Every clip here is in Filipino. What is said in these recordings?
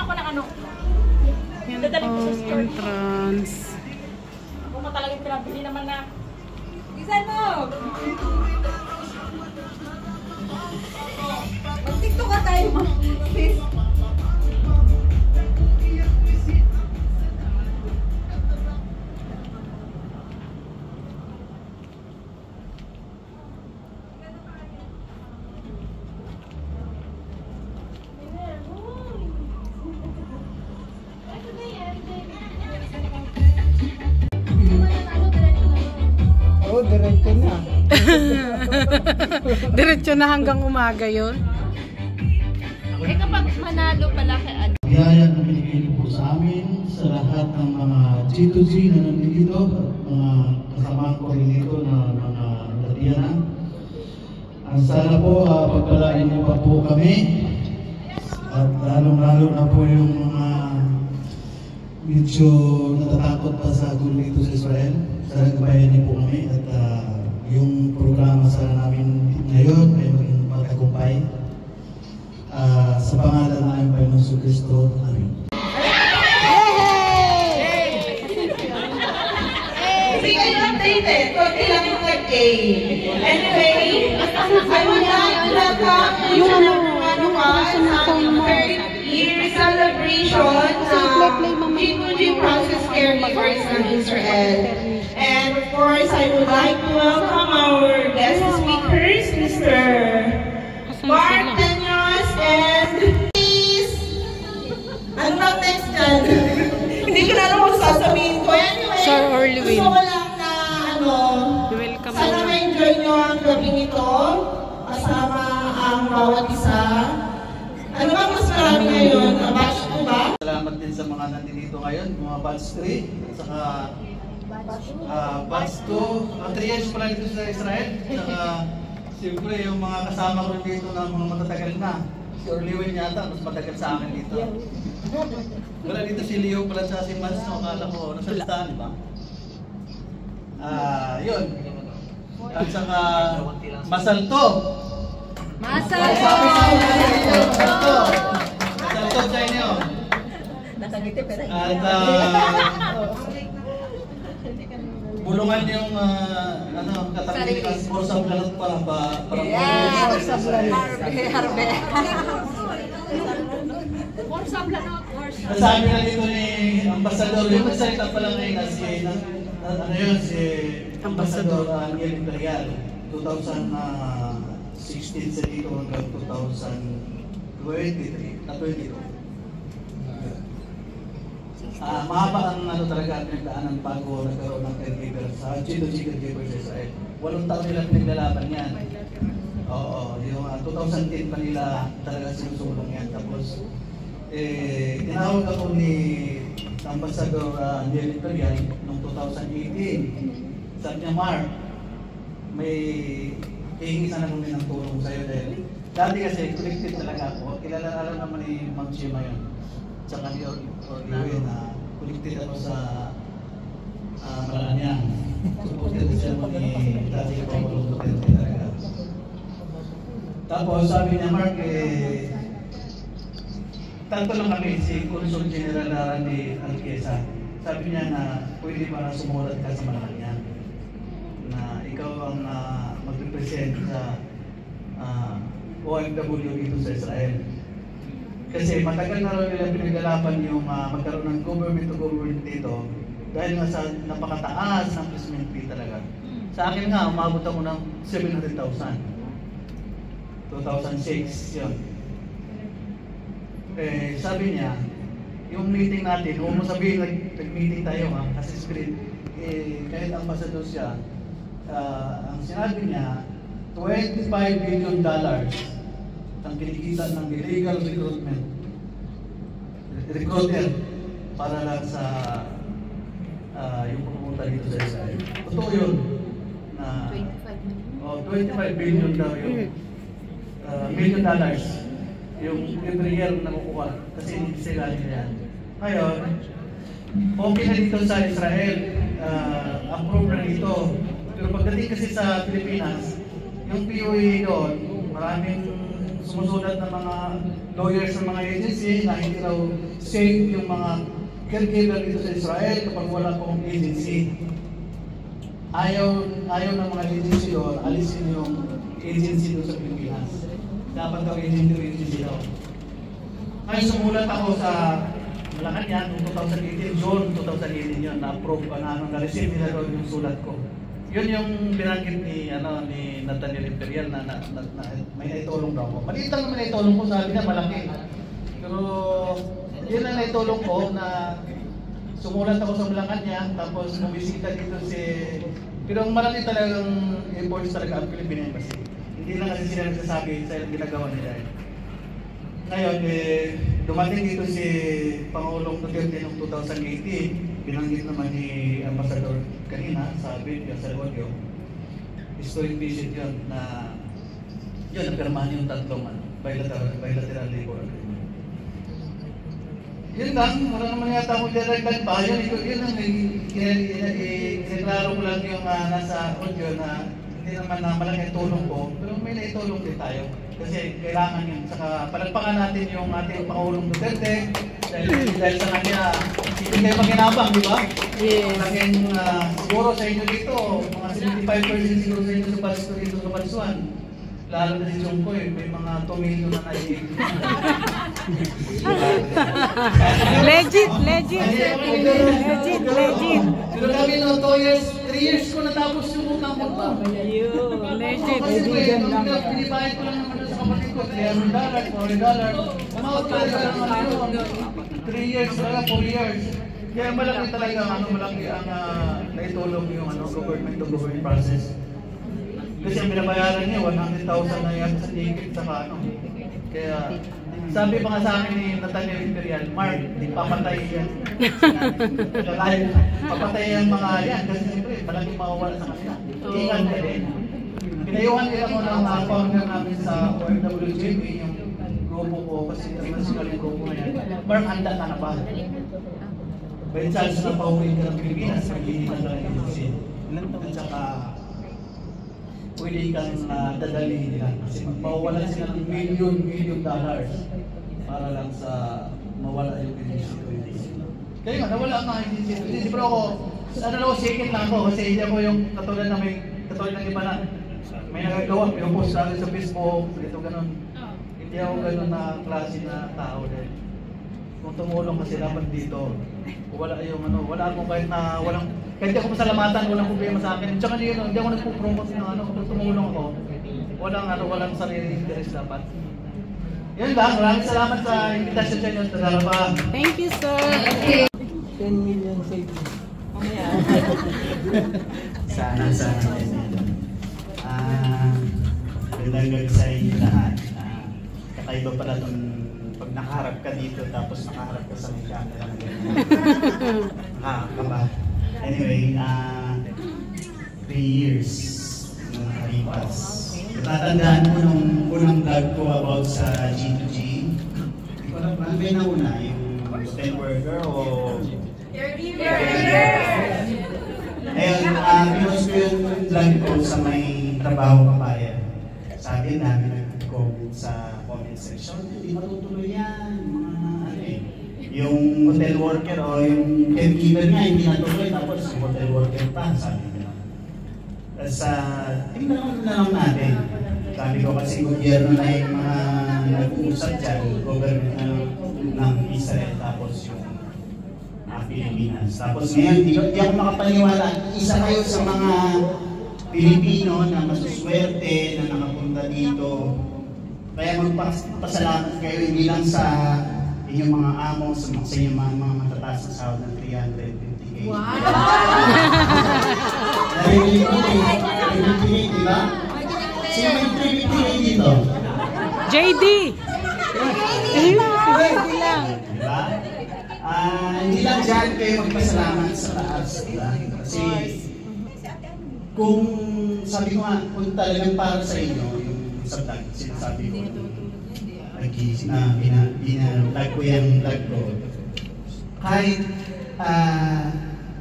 ako ng ano. Yan pong entrance. Kung mo talagang pinabili naman na. Isan mo! Mag-tiktok ka tayo mo. Please. Oh, diretso na. Diretso na hanggang umaga yun. Eh kapag manalo pala kay Ad. Biyaya na binigay po sa amin, sa lahat ng mga G2G na nandito at mga kasama ko rin dito na mga Latiana. Ang sana po pagpalain niyo pa po kami at lalong-lalo na po yung mga medyo natatakot pa sa gulo dito sa Israel. Sana gabayan niyo po kami at yung programa sana namin ngayon ay maging magtagumpay. Sa pangalan ng Panginoong Kristo. Amen. Hindi kayo updated. Kunti lang yung nag-gay. Anyway, I would like to welcome each and every one of us sa 3rd year celebration ng G2G Process Caregivers ng Israel. And of course, I would like to welcome our guest speakers, Mr. Mark Tenyos and please. Ano bang next dyan? Hindi ko na alam kung sasabihin ko. Anyway, Sir Orlewin. gusto ko lang na Welcome. sana ma-enjoy nyo ang gabi nito kasama ang bawat isa. Ano bang mas marami ngayon? Batch 2 ba? Salamat din sa mga nandito ngayon, mga batch 3 at saka batch 2. 3 years pala dito sa Israel. Saka siyempre yung mga kasama ko dito na mga matatagal na. Si Orlewin yata, mas matagal sa akin dito. Wala dito si Leo pala sa si Mans, no? Akala ko nasa listahan, di ba? Yun. At saka Masalto. Masalto sa inyo. At bulungan yung katanggihan for sa planot para Harbe. nasabi na dito ni Ambassador, yung magsalita pa lang ngayon si Ambassador Angel Imperial 2016 sa dito hanggang 2022. Mahaba ang talaga pinagdaanan bago nagkaroon ng caregiver sa G2G caregiver sa Israel. 8 taon nila pinaglalaban yan. Oo, yung 2010 pa nila talaga sinusulong yan. Tapos, tinawag ako ni Ambassador Angel Imperial noong 2018. Sabi niya, Mark, may hihingi sana kami ng tulong sa'yo dahil dati kasi connected talaga ako. Kilala naman ni Ma'am Chima yun. Tsaka ni Orlewin na connected ako sa Malacanang. Supported siya mo ni Tati Pangulong Duterte talaga. Tapos sabi niya, Mark, tanto lang kami si Consul General Randy Alquesa. Sabi niya na pwede ba na sumulat ka sa Malacanang na ikaw ang mag-represent sa OFW dito sa Israel. Kasi matagal na rin nila pinaglalaban yung magkaroon ng government to government dito dahil nga sa napakataas ng placement fee talaga. Sa akin nga, umabot ako ng 700,000. 2006 yun. Sabi niya, yung meeting natin, huwag mo sabihin nag-meeting tayo kasi spirit, kahit ambassador siya, ang sinabi niya, $25 billion ang kinikita ng illegal recruiter para lang sa yung pumunta dito sa Israel. Totoo yun na $25 billion daw yung $1 million yung every year nakukuha kasi hindi sila yan. Ngayon, okay na dito sa Israel, approve na dito. Pero pagdating kasi sa Pilipinas, yung POA doon, maraming sumusulat ng mga lawyers ng mga agency na hindi raw safe yung mga caregiver dito sa Israel kapag wala pong agency. Ayaw ng mga agency doon, alisin yung agency doon sa Pilipinas. Dapat daw agency daw. Ngayon sumulat ako sa Malacanang noong 2018, June 2018 yun, na-approve na-receive nila doon yung sulat ko. Yun yung binanggit ni Nathaniel Imperial na may naitulong daw ako. Maliit lang naman naitulong ko, sabi niya malaki. Pero yun ang naitulong ko na sumulat ako sa Malacanang, tapos bumisita dito pero ang malaki talagang efforts talaga ang Philippine Embassy. Hindi lang kasi sila nagsasabi sa ginagawa nila. Ngayon, dumating dito si Pangulong Duterte noong 2018, binanggit naman ni Ambassador kanina, sabi niya sa audio, historic visit yun na yun, napirmahan yung tatlong bilateral labor agreement. Yun lang, wala naman yata akong direct pa. Yun ang ineklaro ko lang yung nasa audio na hindi naman na malaking tulong ko, pero may naitulong din tayo. Kasi kailangan yun. Saka palagpakan natin yung ating Pangulong Duterte dahil sa kanya, hindi kayo maginabang, di ba? Malaking siguro sa inyo dito, mga 75% siguro sa inyo sa Basto dito sa Bansuan. Lalo na si Jungkoy, may mga 2 million na naiigit. Legit. Pero kami no, 2 years, 3 years ko natapos yung utang ko pa. Legit. Kasi po binibayad ko lang naman sa kapatid ko, $300, $400. Umawag talaga lang 3 years talaga, 4 years. Kaya malaki talaga, malaki ang naitulong yung government to government process. Kasi ang binabayaran niya, 100,000 na yan sa ticket, saka Kaya, sabi pa nga sa akin ni Nathaniel Imperial, Mark, papatay yan. Papatay yung mga yan, kasi siyempre, malaking mawawala sa kanila. Ingat ka din. Pinayuhan nila ko ng founder namin sa OFWJB, yung grupo ko, kasi international yung grupo na yan. Mark, handa ka na ba? By chance na pauwi ka ng Pilipinas, mag-iinitan ka ng agency. At saka, pwede kang dadalhin nila kasi mawawalan sila ng million dollars para lang sa mawala yung agency. Kaya nga, nawala ang mga agency. Pero ako, second lang ako kasi hindi ako yung katulad ng iba na may nagagawa, pinupost natin sa Facebook, ito ganun. Hindi ako ganun na klase na tao din. Kung tumulong kasi dapat dito, wala akong kahit di ako masalamatan, walang problema sa akin. Tsaka hindi ako nagpo-promote ng kung tumulong ako. Walang sariling interest dapat. Yan lang, maraming salamat sa invitation sa inyo. Salamat. Thank you, sir. 10 million savings. Sana 10 million. Magandang gabi sa inyo lahat. Kakaiba pala itong pag nakaharap ka dito tapos nakaharap ka sa may camera na gano'n. Anyway, 3 years na nakalipas. Natatandaan mo nung unang vlog ko about sa G2G. Hindi ko alam, ano ba yung nauna? Yung hotel worker o... Ayun, pinost ko yung vlog ko sa may trabaho kabayan. Sabi namin nag-comment sa comment section, hindi matutuloy yan, yung hotel worker o yung caregiver nga hindi natuloy, tapos yung hotel worker pa, sabi ko. Tapos tingnan na lang natin. Sabi ko kasi gobyerno na yung mga nag-uusap dyan, government ng Israel, tapos yung Pilipinas. Tapos ngayon, di ako makapaniwala, isa kayo sa mga Pilipino na masuswerte na nakapunta dito. Kaya magpasalamat kayo hindi lang sa inyong mga amo, sa inyong mga matataas na sahod ng 350K. Wow! Narinig ko, 350K, di ba? Sino may 350K dito? JD! JD lang. Di ba? Hindi lang dyan kayo magpasalamat sa taas, di ba? Kasi kung sabi ko nga, kung talagang para sa inyo, yung sa vlog, sinasabi ko, binag ko yung vlog ko. Kahit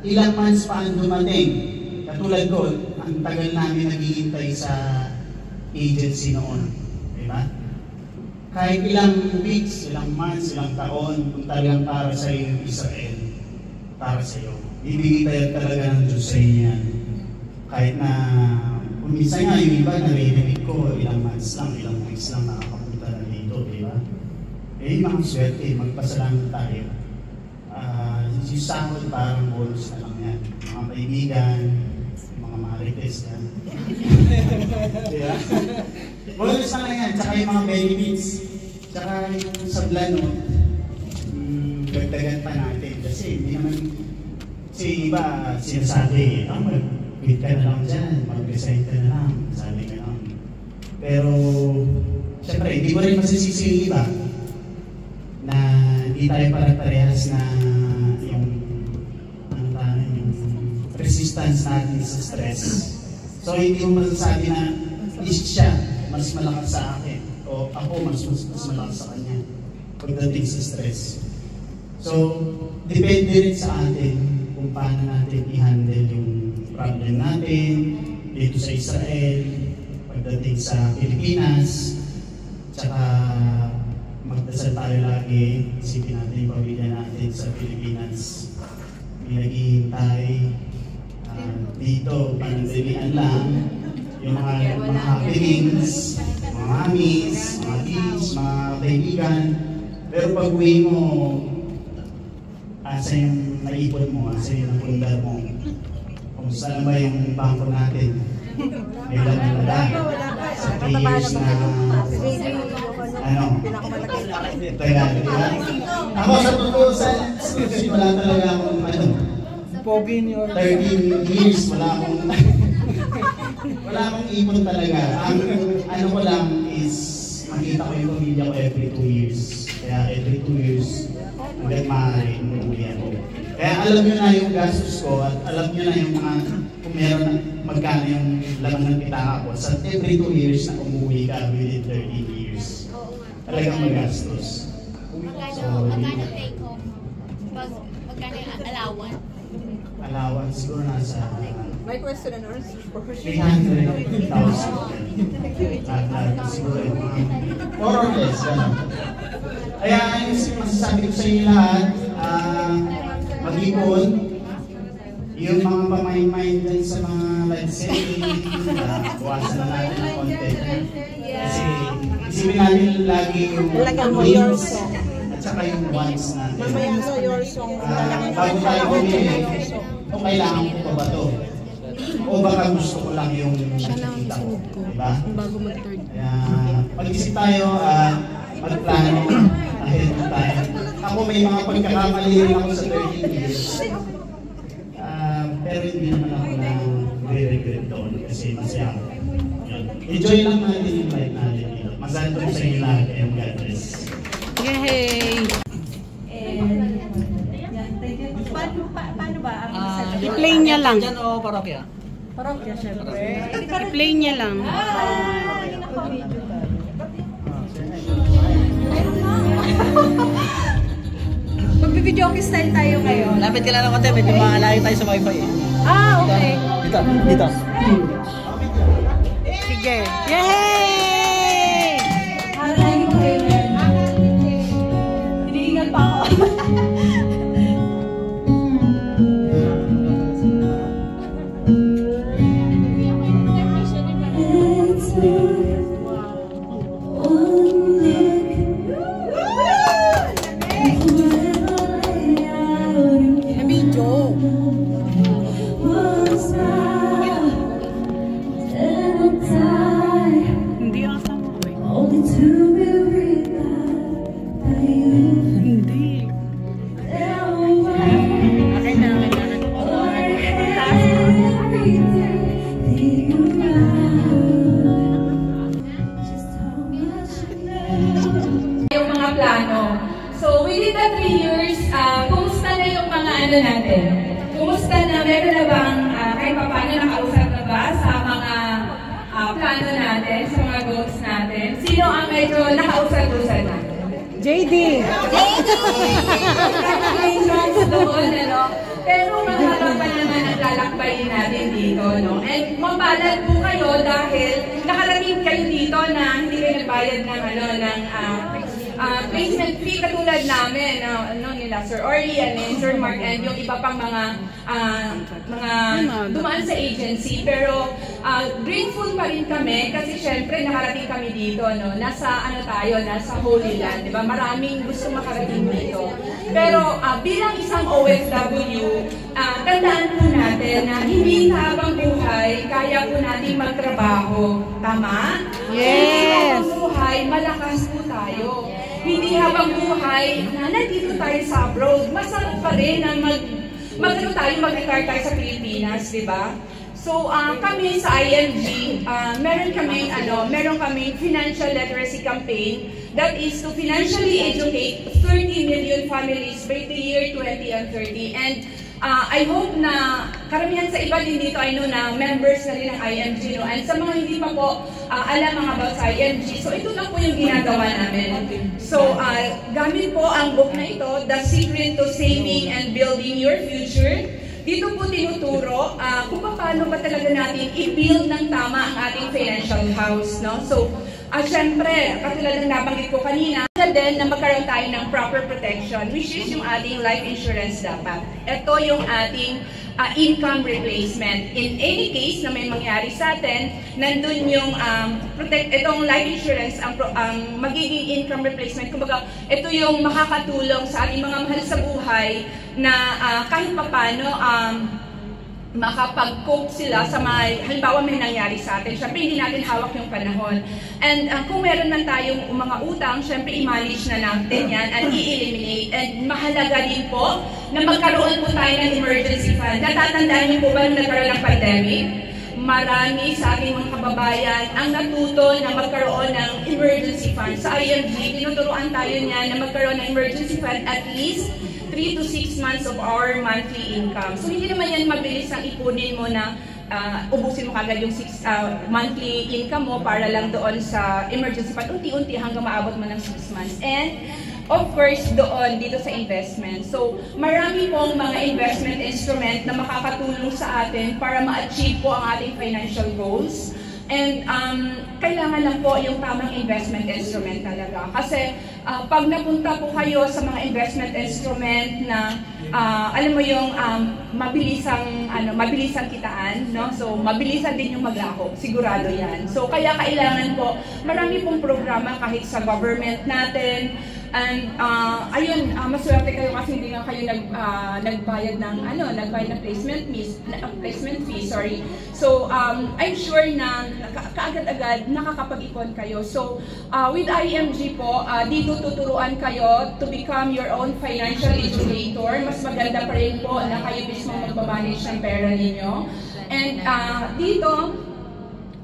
ilang months pa ang dumating, katulad ko, ang tagal namin naghihintay sa agency noon. Diba? kahit ilang weeks, ilang months, ilang taon, kung talagang para sa iyo Israel, para sa iyo. Ibigay tayo talaga ng Diyos sa inyo yan. Kahit na, kung minsan nga yung iba, narinig ko, ilang months lang, ilang weeks lang nakakapunta na dito, di ba? Eh, mga swerte, magpasalamat tayo. Yung sahod parang bonus na lang yan. Mga kaibigan, mga marites yan. Diba? Bonus na lang yan, tsaka yung mga benefits. Tsaka yung sa plano, dagdagan pa natin. Kasi hindi naman, kasi iba sinasabi, mag-quit ka na lang dyan, mag-resign ka na lang, sabi ka lang. Pero, syempre, hindi ko rin masisisi yung iba na hindi tayo parehas na yung resistance natin sa stress. So hindi mo masasabi na siya mas malakas sa akin o ako mas malakas sa kanya pagdating sa stress. So depende rin sa atin kung paano natin i-handle yung problem natin dito sa Israel, pagdating sa Pilipinas, tsaka magdasal tayo lagi, isipin natin yung pamilya natin sa Pilipinas. May naghihintay dito, panandalian lang, yung mga happenings, mga mamis, mga kids, mga kaibigan. Pero pag uwi mo, asa yung naipon mo, asa yung napundar mo, kung saan ba yung bangko natin, may laman wala. Sa 3 years na tagal, di ba? Ako sa totoo sa wala talaga akong Pogi niyo. 13 years, wala akong ipon talaga. Ang ano ko lang is makita ko yung pamilya ko every 2 years. Kaya every 2 years, hanggang maaari, umuwi ako. Kaya alam nyo na yung gastos ko at alam nyo na yung mga, kung meron na magkano yung laman ng pitaka ko. Sa every 2 years na umuwi ka within 13 years. Talagang magastos. Magkano take home? Magkano yung allowance? Allowance siguro nasa May question and answer. 300,000. Siguro yung mga more or less. Kaya yung masasabi ko sa inyo lahat, mag-ipon, yung mga pamain-main dyan sa mga live selling, buwasan na natin ang content. Kasi isipin natin lagi yung wins at saka yung wants natin. Bago tayo bumili, kung kailangan ko pa ba ito? O baka gusto ko lang yung nakikita ko, diba? Kaya mag-isip tayo at magplano ahead of time. Ako may mga pagkakamali rin ako sa 13 years. Pero hindi naman ako na re-regret doon kasi masaya ako. Enjoy lang natin yung life natin dito. Masanto sa inyo lahat and God bless. Yay! Paano ba ang I-play niya lang. Diyan o parokya? parokya, syempre? I-play niya lang. Mag-video style tayo ngayon. Lapit ka lang ng konti, medyo makalayo tayo sa wifi eh. Okay. Dito. Sige. Yay! Hi, Amen. Hinihingal pa ako. Hindi ata mo. Hindi. Yung mga plano. So, within the 3 years, kumusta na yung mga ano natin? Kumusta na, meron na bang kahit pa paano nakausap na ba sa mga plano natin, sa mga goals natin? Sino ang medyo nakausap-usap na? JD! Congratulations doon, ano? Pero mahaba pa naman ang lalakbay buhay natin dito, no? And mabalad po kayo dahil nakarating kayo dito na hindi kayo nagbayad ng placement fee katulad namin, nila Sir Orly and Sir Mark and yung iba pang mga dumaan sa agency. Pero grateful pa rin kami kasi syempre nakarating kami dito, no? Nasa Holy Land, di ba? Maraming gusto makarating dito. Pero bilang isang OFW, tandaan po natin na hindi habang buhay kaya po natin magtrabaho. Tama? Yes! Hindi habang buhay, malakas po tayo. Hindi habang buhay na nandito tayo sa abroad, masarap pa rin na mag-retire tayo sa Pilipinas, di ba? So, kami sa IMG, meron kaming financial literacy campaign that is to financially educate 30 million families by the year 2030. And I hope na karamihan sa iba din dito ay na members na rin ng IMG. No? And sa mga hindi pa po alam mga about sa IMG, so ito lang po yung ginagawa namin. So, gamit po ang book na ito, The Secret to Saving and Building Your Future. Dito po tinuturo kung paano ba talaga natin i-build ng tama ang ating financial house. No? So, syempre, katulad ng nabanggit ko kanina, din na magkaroon tayo ng proper protection, which is yung ating life insurance dapat. Ito yung ating income replacement. In any case na may mangyari sa atin, nandun yung itong life insurance, ang magiging income replacement. Kumbaga, ito yung makakatulong sa ating mga mahal sa buhay na kahit papano, makapag-cope sila sa halimbawa may nangyari sa atin. Siyempre, hindi natin hawak yung panahon. And kung meron man tayong mga utang, siyempre, i-manage na natin yan and i-eliminate. And mahalaga din po na magkaroon po tayo ng emergency fund. Natatandaan niyo po ba nung nagkaroon ng pandemic? Marami sa ating mga kababayan ang natuto na magkaroon ng emergency fund. Sa IMG, tinuturuan tayo niya na magkaroon ng emergency fund at least 3 to 6 months of our monthly income. So, hindi naman yan mabilis ang ipunin mo na ubusin mo kagad yung monthly income mo para lang doon sa emergency fund. Unti-unti hanggang maabot mo ng 6 months. And, of course, doon, dito sa investment. So, marami pong mga investment instrument na makakatulong sa atin para ma-achieve po ang ating financial goals. And kailangan lang po yung tamang investment instrument talaga. Kasi pag napunta po kayo sa mga investment instrument na alam mo yung mabilisang kitaan, no? So mabilisan din yung maglako, sigurado yan. So kaya kailangan po marami pong programa kahit sa government natin. And ayun, maswerte kayo kasi hindi nga kayo nagbayad ng placement fee, sorry. So I'm sure na kaagad-agad nakakapag-ipon kayo. So with IMG po, dito tuturuan kayo to become your own financial educator. Mas maganda pa rin po na kayo mismo magmamanage ng pera ninyo. And dito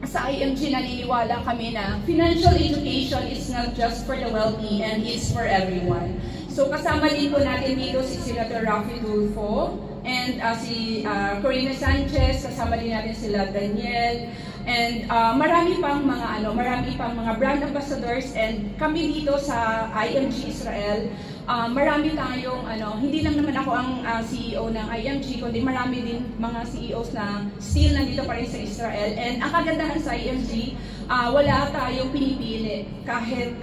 sa IMG, naniniwala kami na financial education is not just for the wealthy and it's for everyone. So kasama din po natin dito si Senator Raffy Tulfo and si Corina Sanchez, kasama din natin sila Daniel, and marami pang mga brand ambassadors. And kami dito sa IMG Israel, marami tayong hindi lang naman ako ang CEO ng IMG, kundi marami din mga CEOs na still nandito pa rin sa Israel. And ang kagandahan sa IMG, wala tayong pinipili. Kahit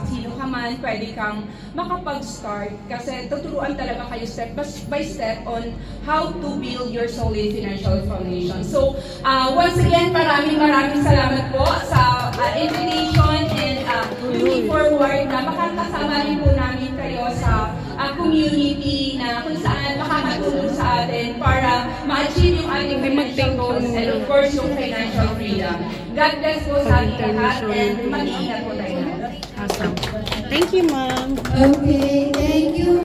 sino ka man, pwede kang makapag-start kasi tuturuan talaga kayo step by step on how to build your solid financial foundation. So, once again, maraming salamat po sa invitation, and looking forward na makakasama rin po namin kayo sa community na kung saan makakatulong sa atin para ma-achieve yung ating financial goals and of course yung financial freedom. God bless po sa ating lahat and mag-iingat po tayo. Awesome. Thank you, Ma'am. Okay, thank you.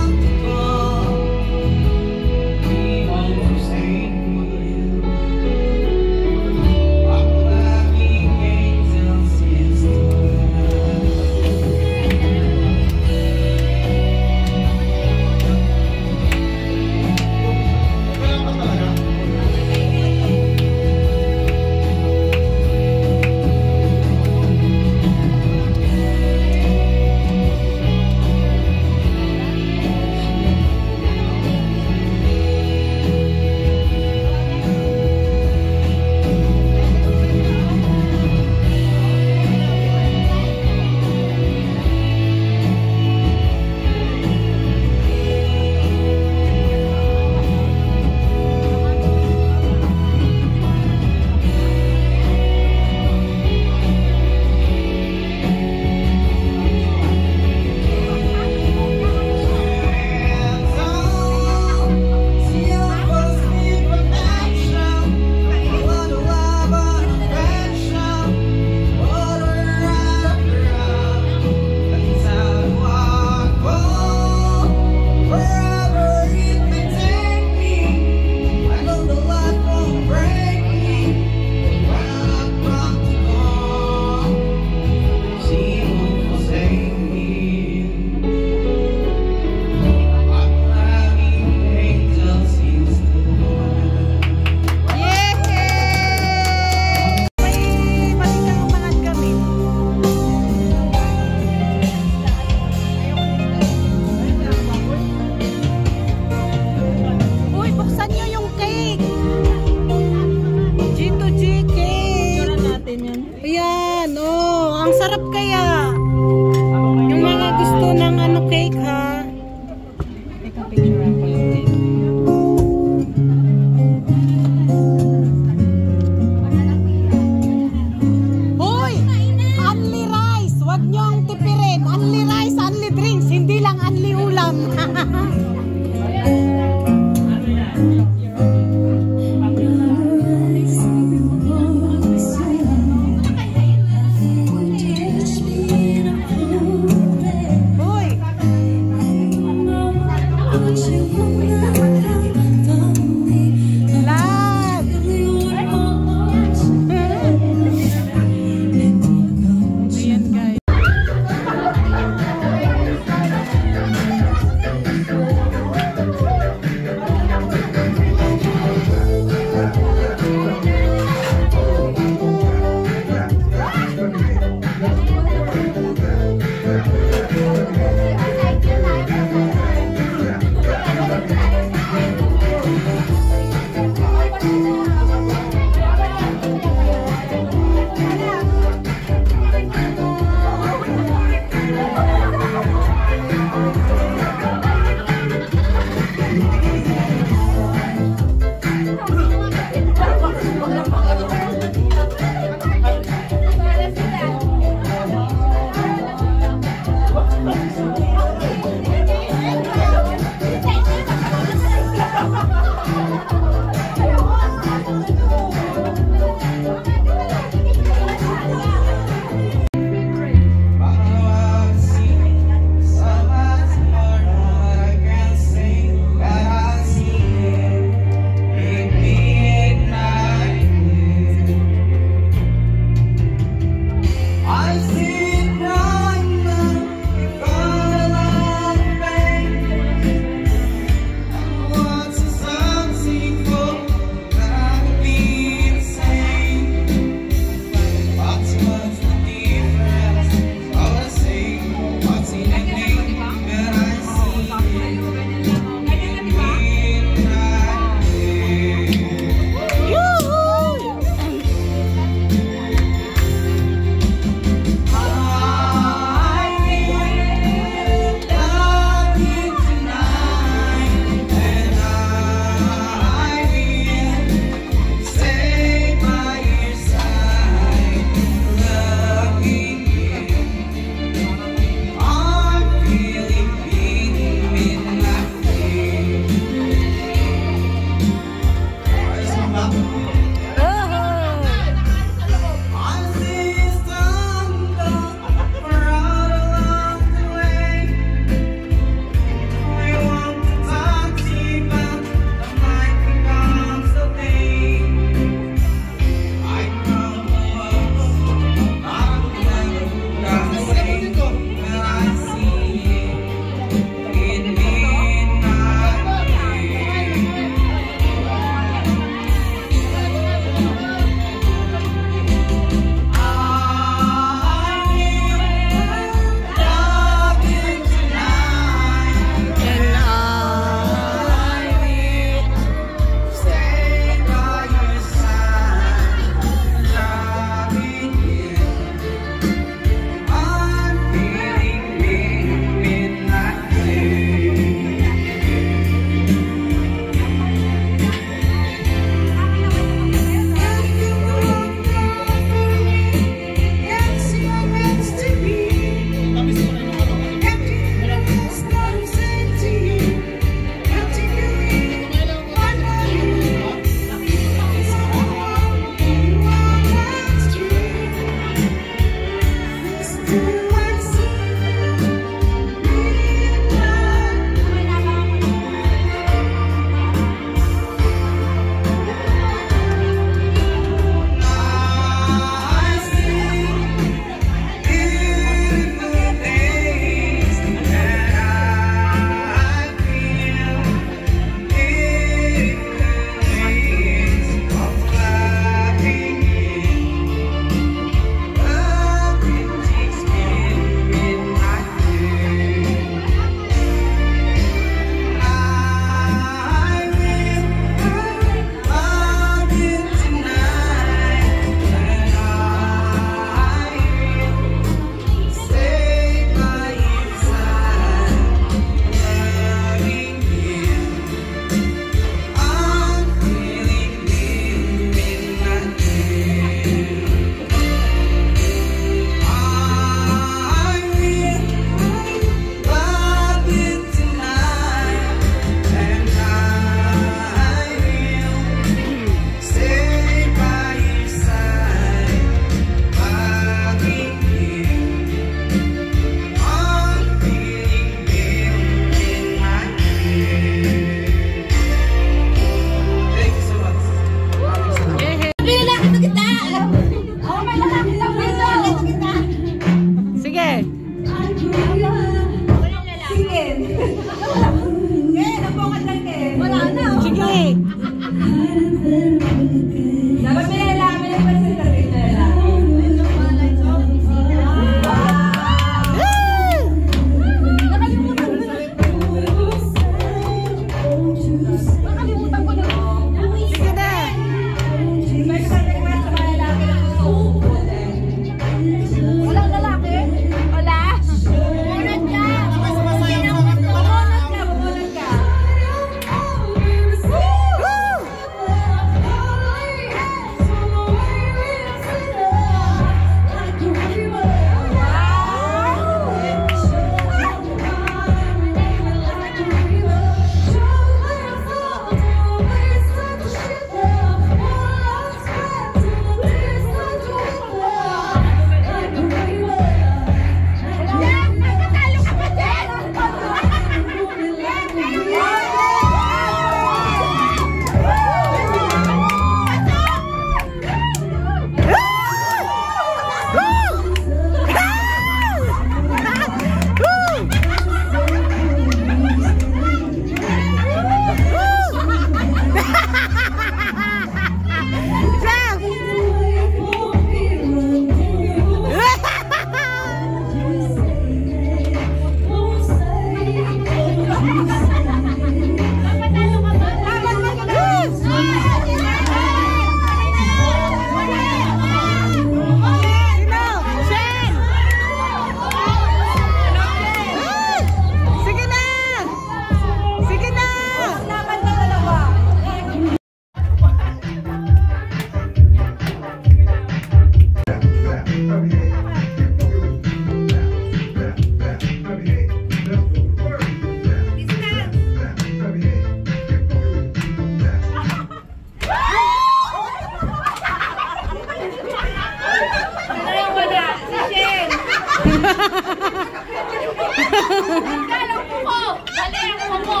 Kala ko mo! Bali ako mo!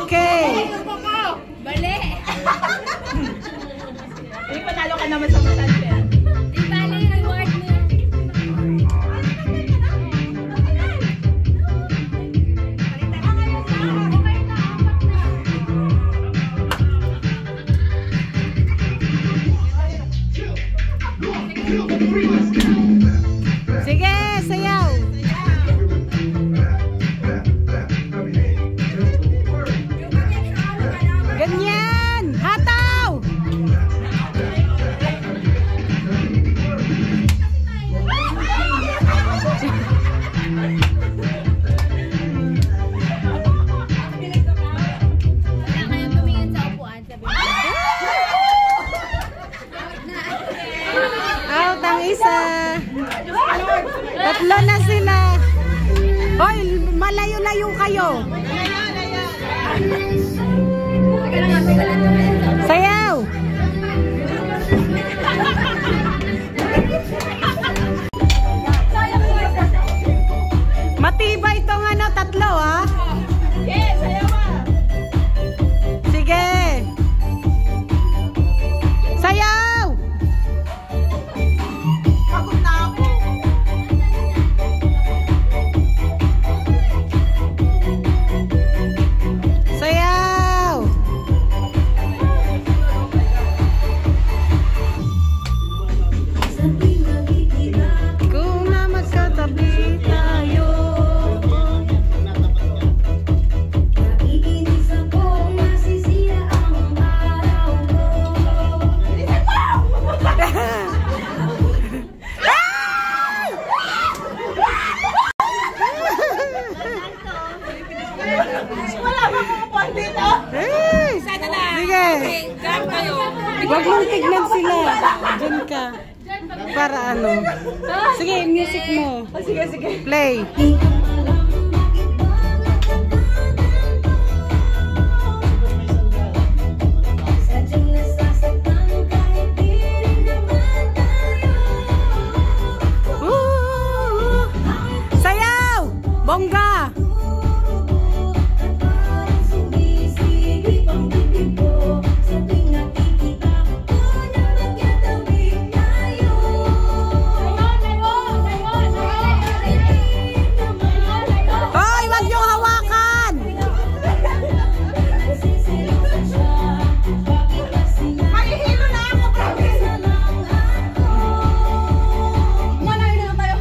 Okay. Bali! Uy, panalo ka naman sa matan siya. Di bali yung reward mo. Sige, sayaw. Ganyan. Hataw. Out ang isa. Tatlo na sila. Hoy, malayo-layo kayo. Sayaw. Matibay itong ano, tatlo ha. Sige. Sayaw. Sayaw. Kung na magkatabi tayo. Wala ba kumupuan dito? Sige. Huwag mong tignan sila. Diyan ka. Para ano. Sige, music mo. Sige, sige. Play. Sayaw! Bongga! Hoy, wag niyong hawakan! Mahihilo na ako, promise. Manahilo na tayo.